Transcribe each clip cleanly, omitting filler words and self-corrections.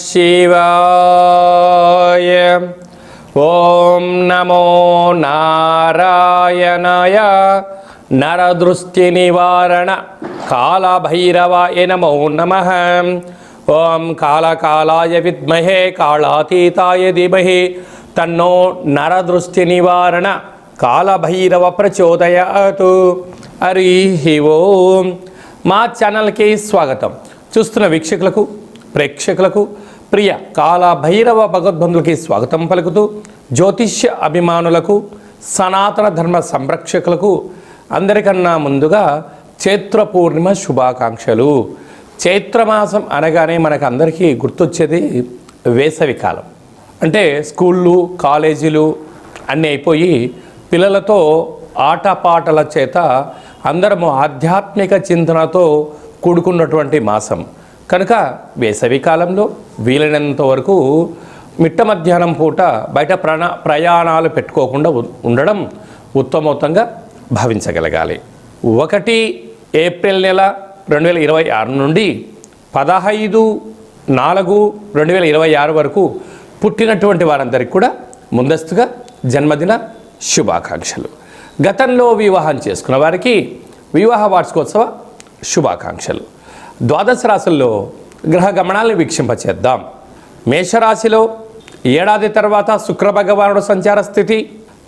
శివాయ. ఓం నమో నారాయణాయ. నరదృష్టి నివారణ కాళభైరవాయ నమో నమః. ఓం కాళకాళాయ విద్మహే కాళాతీతాయ ధీమహి తన్నో నరదృష్టి నివారణ కాళభైరవ ప్రచోదయాతు. హరి ఓం. మా ఛానల్కి స్వాగతం. చూస్తున్న వీక్షకులకు, ప్రేక్షకులకు, ప్రియ కాళభైరవ భగవద్బంధులకి స్వాగతం పలుకుతూ, జ్యోతిష్య అభిమానులకు, సనాతన ధర్మ సంరక్షకులకు అందరికన్నా ముందుగా చైత్ర పూర్ణిమ శుభాకాంక్షలు. చైత్రమాసం అనగానే మనకు అందరికీ గుర్తొచ్చేది వేసవి కాలం. అంటే స్కూళ్ళు, కాలేజీలు అన్నీ అయిపోయి పిల్లలతో ఆటపాటల చేత అందరము ఆధ్యాత్మిక చింతనతో కూడుకున్నటువంటి మాసం కనుక వేసవి కాలంలో వీలైనంత వరకు మిట్ట మధ్యాహ్నం పూట బయట ప్రయాణాలు పెట్టుకోకుండా ఉండడం ఉత్తమోత్తంగా భావించగలగాలి. 1 ఏప్రిల్ నెల 2026 నుండి 15/4/2026 వరకు పుట్టినటువంటి వారందరికీ కూడా ముందస్తుగా జన్మదిన శుభాకాంక్షలు. గతంలో వివాహం చేసుకున్న వారికి వివాహ వార్షికోత్సవ శుభాకాంక్షలు. ద్వాదశ రాశుల్లో గ్రహ గమనాలను వీక్షింపచేద్దాం. మేషరాశిలో ఏడాది తర్వాత శుక్ర భగవానుడు సంచార స్థితి,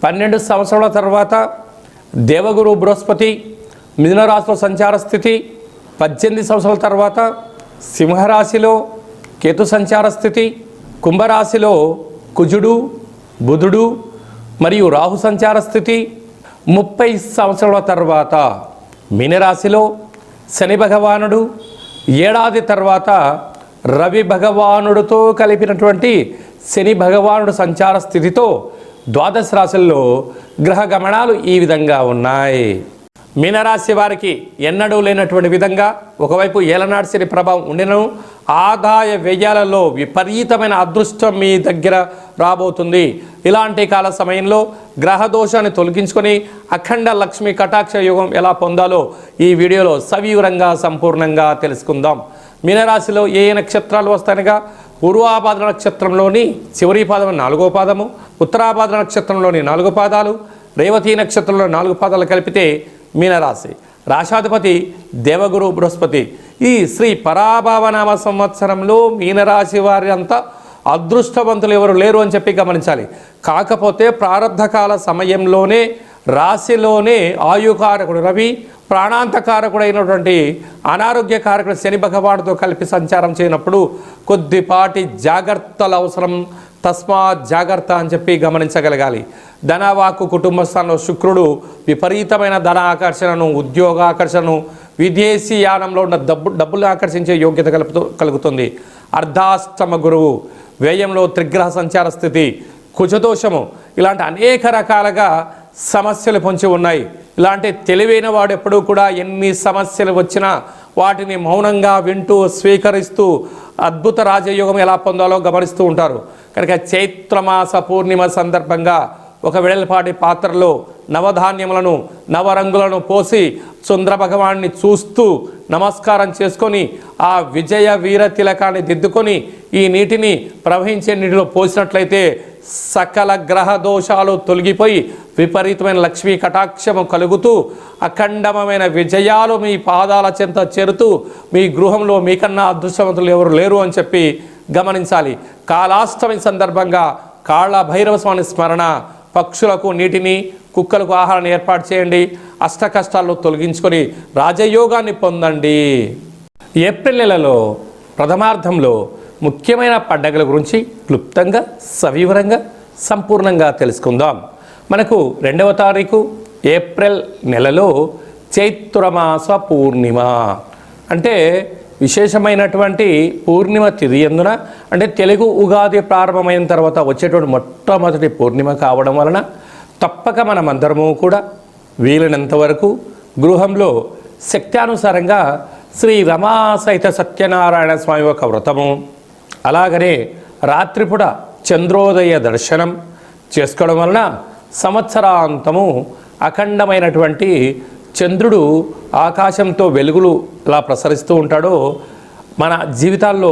12 సంవత్సరాల తర్వాత దేవగురు బృహస్పతి మిథున రాశిలో సంచార స్థితి, 18 సంవత్సరాల తర్వాత సింహరాశిలో కేతు సంచార స్థితి, కుంభరాశిలో కుజుడు, బుధుడు మరియు రాహు సంచార స్థితి, 30 సంవత్సరాల తర్వాత మీనరాశిలో శని భగవానుడు, ఏడాది తర్వాత రవి భగవానుడితో కలిపినటువంటి శని భగవానుడు సంచార స్థితితో ద్వాదశ రాశుల్లో గ్రహ గమనాలు ఈ విధంగా ఉన్నాయి. మీనరాశి వారికి ఎన్నడూ లేనటువంటి విధంగా ఒకవైపు ఏలనాటి శని ప్రభావం ఉండినను ఆదాయ వ్యయాలలో విపరీతమైన అదృష్టం మీ దగ్గర రాబోతుంది. ఇలాంటి కాల సమయంలో గ్రహ దోషాన్ని తొలగించుకొని అఖండ లక్ష్మీ కటాక్ష యోగం ఎలా పొందాలో ఈ వీడియోలో సవివరంగా సంపూర్ణంగా తెలుసుకుందాం. మీనరాశిలో ఏ నక్షత్రాలు వస్తాయనగా పూర్వాభాద్ర నక్షత్రంలోని చివరి పాదం 4వ పాదము, ఉత్తరాభాద్ర నక్షత్రంలోని 4 పాదాలు, రేవతి నక్షత్రంలో 4 పాదాలు కలిపితే మీనరాశి. రాశాధిపతి దేవగురు బృహస్పతి. ఈ శ్రీ పరాభావనామ సంవత్సరంలో మీనరాశి వారి అంతా అదృష్టవంతులు ఎవరు లేరు అని చెప్పి గమనించాలి. కాకపోతే ప్రారంధకాల సమయంలోనే రాశిలోనే ఆయుకారకుడు రవి, ప్రాణాంతకారకుడైనటువంటి అనారోగ్యకారకుడు శని భగవానుడితో కలిపి సంచారం చేయనప్పుడు కొద్దిపాటి జాగ్రత్తలు అవసరం. తస్మాత్ జాగ్రత్త అని చెప్పి గమనించగలగాలి. ధనవాకు కుటుంబ స్థానంలో శుక్రుడు విపరీతమైన ధన ఆకర్షణను, ఉద్యోగ ఆకర్షణను, విదేశీ యానంలో ఉన్న డబ్బులు ఆకర్షించే యోగ్యత కలుగుతుంది. అర్ధాష్టమ గురువు వ్యయంలో త్రిగ్రహ సంచార స్థితి, కుజదోషము, ఇలాంటి అనేక రకాలుగా సమస్యలు పొంచి ఉన్నాయి. ఇలాంటి తెలివైన వాడు ఎప్పుడూ కూడా ఎన్ని సమస్యలు వచ్చినా వాటిని మౌనంగా వింటూ స్వీకరిస్తూ అద్భుత రాజయోగం ఎలా పొందాలో గమనిస్తూ ఉంటారు. కనుక చైత్రమాస పూర్ణిమ సందర్భంగా ఒక వెడల్పాటి పాత్రలో నవధాన్యములను, నవరంగులను పోసి చంద్ర భగవాన్ని చూస్తూ నమస్కారం చేసుకొని ఆ విజయ వీర తిలకాన్ని దిద్దుకొని ఈ నీటిని ప్రవహించే నీటిలో పోసినట్లయితే సకల గ్రహ దోషాలు తొలగిపోయి విపరీతమైన లక్ష్మీ కటాక్షము కలుగుతూ అఖండమైన విజయాలు మీ పాదాల చెంత చేరుతూ మీ గృహంలో మీకన్నా అదృష్టవంతులు ఎవరు లేరు అని చెప్పి గమనించాలి. కాళాష్టమి సందర్భంగా కాళభైరవ స్వామి స్మరణ, పక్షులకు నీటిని, కుక్కలకు ఆహారాన్ని ఏర్పాటు చేయండి. అష్ట కష్టాలను తొలగించుకొని రాజయోగాన్ని పొందండి. ఏప్రిల్ నెలలో ప్రథమార్థంలో ముఖ్యమైన పండగల గురించి క్లుప్తంగా, సవివరంగా, సంపూర్ణంగా తెలుసుకుందాం. మనకు 2వ తారీఖు ఏప్రిల్ నెలలో చైత్రమాస పూర్ణిమ అంటే విశేషమైనటువంటి పూర్ణిమ తిథి ఎందున, అంటే తెలుగు ఉగాది ప్రారంభమైన తర్వాత వచ్చేటువంటి మొట్టమొదటి పూర్ణిమ కావడం వలన తప్పక మనమందరము కూడా వీలైనంత వరకు గృహంలో శక్త్యానుసారంగా శ్రీ రమా సహిత సత్యనారాయణ స్వామి యొక్క వ్రతము, అలాగనే రాత్రిపూట చంద్రోదయ దర్శనం చేసుకోవడం వలన సంవత్సరాంతము అఖండమైనటువంటి చంద్రుడు ఆకాశంతో వెలుగులు ఎలా ప్రసరిస్తూ ఉంటాడో మన జీవితాల్లో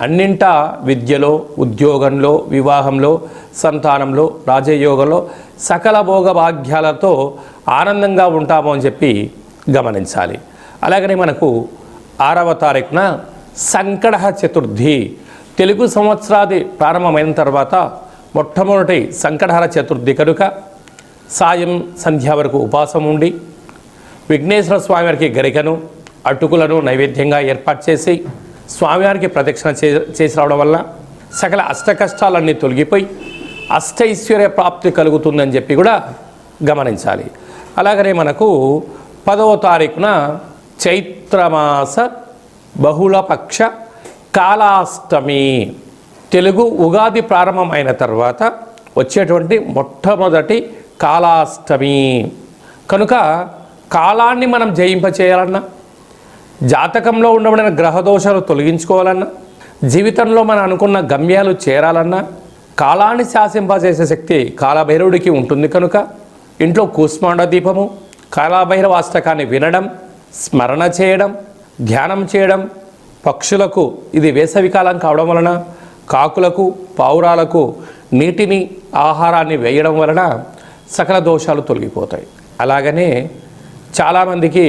అన్నింటా విద్యలో, ఉద్యోగంలో, వివాహంలో, సంతానంలో, రాజయోగంలో సకల భోగ భాగ్యాలతో ఆనందంగా ఉంటాము అని చెప్పి గమనించాలి. అలాగనే మనకు 6వ తారీఖున సంకటహ చతుర్థి, తెలుగు సంవత్సరాది ప్రారంభమైన తర్వాత మొట్టమొదటి సంకటహర చతుర్థి కనుక సాయం సంధ్య వరకు ఉపవాసం ఉండి విఘ్నేశ్వర స్వామివారికి గరికను, అటుకులను నైవేద్యంగా ఏర్పాటు చేసి స్వామివారికి ప్రదక్షిణ చేసి రావడం వల్ల సకల అష్టకష్టాలన్నీ తొలగిపోయి అష్టైశ్వర్య ప్రాప్తి కలుగుతుందని చెప్పి కూడా గమనించాలి. అలాగనే మనకు 10వ తారీఖున చైత్రమాస బహుళపక్ష కాళాష్టమి, తెలుగు ఉగాది ప్రారంభం అయిన తర్వాత వచ్చేటువంటి మొట్టమొదటి కాళాష్టమి కనుక కాలాన్ని మనం జయింపచేయాలన్నా, జాతకంలో ఉండబడిన గ్రహదోషాలు తొలగించుకోవాలన్నా, జీవితంలో మనం అనుకున్న గమ్యాలు చేరాలన్నా కాలాన్ని శాసింపజేసే శక్తి కాలభైరవుడికి ఉంటుంది కనుక ఇంట్లో కూష్మాండ దీపము, కాలభైరవ అష్టకాన్ని వినడం, స్మరణ చేయడం, ధ్యానం చేయడం, పక్షులకు ఇది వేసవికాలం కావడం వలన కాకులకు, పావురాలకు నీటిని, ఆహారాన్ని వేయడం వలన సకల దోషాలు తొలగిపోతాయి. అలాగనే చాలామందికి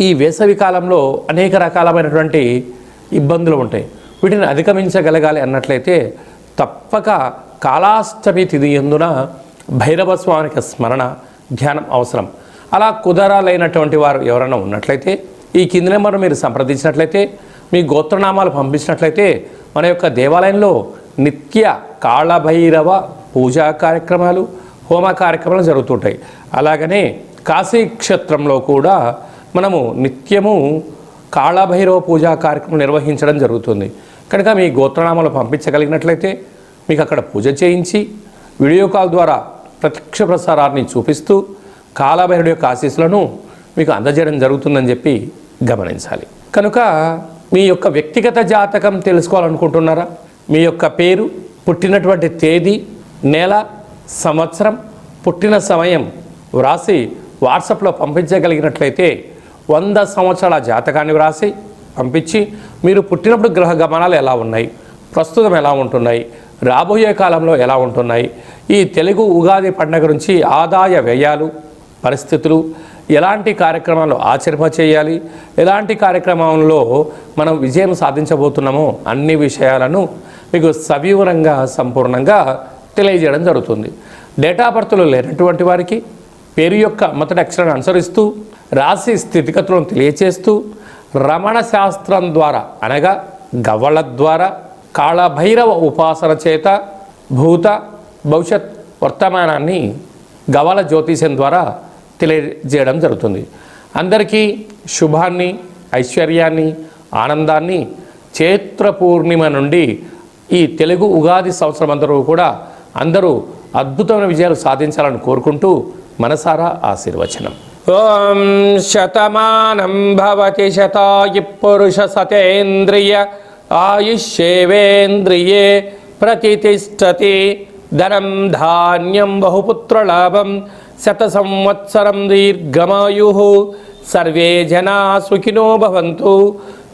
ఈ వేసవి కాలంలో అనేక రకాలమైనటువంటి ఇబ్బందులు ఉంటాయి. వీటిని అధిగమించగలగాలి అన్నట్లయితే తప్పక కాళాష్టమి తిథి యందున భైరవ స్వామికి స్మరణ, ధ్యానం అవసరం. అలా కుదరాలైనటువంటి వారు ఎవరైనా ఉన్నట్లయితే ఈ కింది నెంబర్ మీరు సంప్రదించినట్లయితే, మీ గోత్రనామాలు పంపించినట్లయితే మన యొక్క దేవాలయంలో నిత్య కాళభైరవ పూజా కార్యక్రమాలు, హోమ కార్యక్రమాలు జరుగుతుంటాయి. అలాగనే కాశీ క్షేత్రంలో కూడా మనము నిత్యము కాళభైరవ పూజా కార్యక్రమం నిర్వహించడం జరుగుతుంది. కనుక మీ గోత్రనామాలు పంపించగలిగినట్లయితే మీకు అక్కడ పూజ చేయించి వీడియో కాల్ ద్వారా ప్రత్యక్ష ప్రసారాన్ని చూపిస్తూ కాళభైరవుడి యొక్క ఆశీస్సులను మీకు అందజేయడం జరుగుతుందని చెప్పి గమనించాలి. కనుక మీ యొక్క వ్యక్తిగత జాతకం తెలుసుకోవాలనుకుంటున్నారా? మీ యొక్క పేరు, పుట్టినటువంటి తేదీ, నెల, సంవత్సరం, పుట్టిన సమయం వ్రాసి వాట్సాప్లో పంపించగలిగినట్లయితే 100 సంవత్సరాల జాతకాన్ని వ్రాసి పంపించి మీరు పుట్టినప్పుడు గ్రహ గమనాలు ఎలా ఉన్నాయి, ప్రస్తుతం ఎలా ఉంటున్నాయి, రాబోయే కాలంలో ఎలా ఉంటున్నాయి, ఈ తెలుగు ఉగాది పండుగ నుంచి ఆదాయ వ్యయాలు, పరిస్థితులు, ఎలాంటి కార్యక్రమాలు ఆచరింపచేయాలి, ఎలాంటి కార్యక్రమంలో మనం విజయం సాధించబోతున్నామో అన్ని విషయాలను మీకు సవివరంగా సంపూర్ణంగా తెలియజేయడం జరుగుతుంది. డేటా బర్త్లు లేనటువంటి వారికి పేరు యొక్క మొదటి అక్షరాన్ని అనుసరిస్తూ రాశి స్థితిగతులను తెలియచేస్తూ రమణ శాస్త్రం ద్వారా అనగా గవ్వల ద్వారా కాళభైరవ ఉపాసన చేత భూత భవిష్యత్ వర్తమానాన్ని గవ్వల జ్యోతిష్యం ద్వారా తెలియజేయడం జరుగుతుంది. అందరికీ శుభాన్ని, ఐశ్వర్యాన్ని, ఆనందాన్ని చైత్ర పూర్ణిమ నుండి ఈ తెలుగు ఉగాది సంవత్సరం అందరూ అద్భుతమైన విజయాలు సాధించాలని కోరుకుంటూ మనసారా ఆశీర్వచనం. ఓం శతమానం భవతి శతాయు పురుష సతేంద్రియ ఆయుష్యేవేంద్రియే ప్రతిష్టతి ధనం ధాన్యం బహుపుత్రలాభం శత సంవత్సరం దీర్ఘమాయు సర్వే జనా సుఖినో భవంతు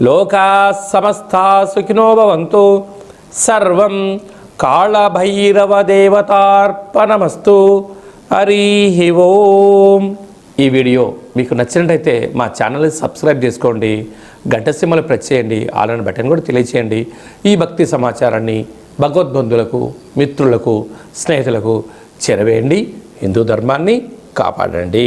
లోకా సమస్తా సుఖినో భవంతు సర్వం కాళభైరవ దేవతార్పణమస్తు. హరి ఓం. ఈ వీడియో మీకు నచ్చినట్టయితే మా ఛానల్ని సబ్స్క్రైబ్ చేసుకోండి, గంట సింబల్ ప్రెస్ చేయండి, ఆల్ బటన్ కూడా తెలియచేయండి. ఈ భక్తి సమాచారాన్ని భగవద్బంధులకు, మిత్రులకు, స్నేహితులకు చేరవేయండి. హిందూ ధర్మాన్ని కాపాడండి.